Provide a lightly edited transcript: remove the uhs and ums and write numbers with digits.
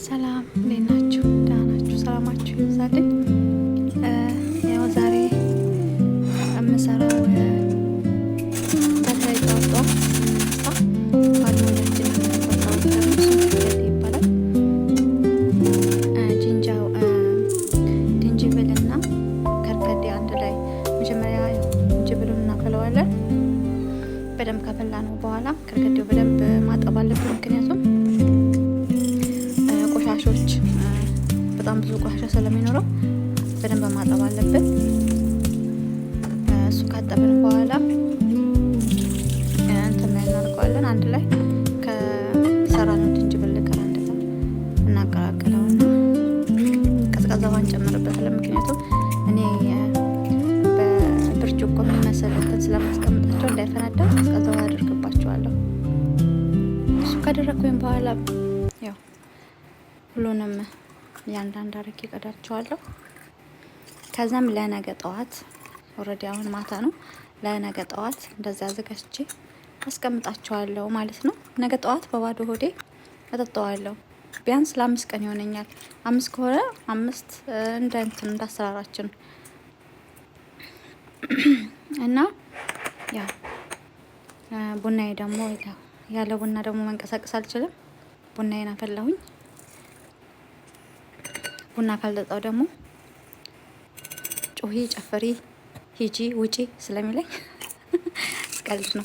ሰላም እንዴት ናችሁ? ደህና ናችሁ? ሰላማችሁ ይብዛልኝ። ያው ዛሬ የምሰራው በተለይ ጠዋት ባልሞላችን ይባላል። ዝንጅብልና ከርከዴ አንድ ላይ መጀመሪያ ዝንጅብሉን እናፈለዋለን። በደንብ ካፈላ ነው በኋላ ከርከዴው በደንብ ማጠብ አለብን። ምክንያቱም ቆሻሾች በጣም ብዙ ቆሻሻ ስለሚኖረው በደንብ ማጠብ አለብን። እሱ ካጠብን በኋላ እንትን ላይ እናደርገዋለን። አንድ ላይ ከሰራነው ዝንጅብል ጋር አንድ ላይ እናቀላቅለውና ቀዝቃዛ ውሃ እንጨምርበታለን። ምክንያቱም እኔ በብርጭቆ የሚመስል እንትን ስለማስቀምጣቸው እንዳይፈነዳ ቀዝቃዛ ውሃ አድርግባቸዋለሁ። እሱ ካደረኩኝ በኋላ ያው ሁሉንም እያንዳንድ አድርጌ እቀዳቸዋለሁ። ከዛም ለነገ ጠዋት ኦልሬዲ አሁን ማታ ነው። ለነገ ጠዋት እንደዚህ አዘጋጅቼ አስቀምጣቸዋለሁ ማለት ነው። ነገ ጠዋት በባዶ ሆዴ እጠጣዋለሁ። ቢያንስ ለ5 ቀን ይሆነኛል። 5 ከሆነ 5 እንደ እንትን እንዳሰራራችን እና ያው ቡናዬ ደግሞ ያለ ቡና ደግሞ መንቀሳቀስ አልችልም። ቡናዬን አፈላሁኝ። ቡና ካልጠጣው ደግሞ ጮሂ ጨፈሪ ሂጂ ውጪ ስለሚለኝ ቀልድ ነው።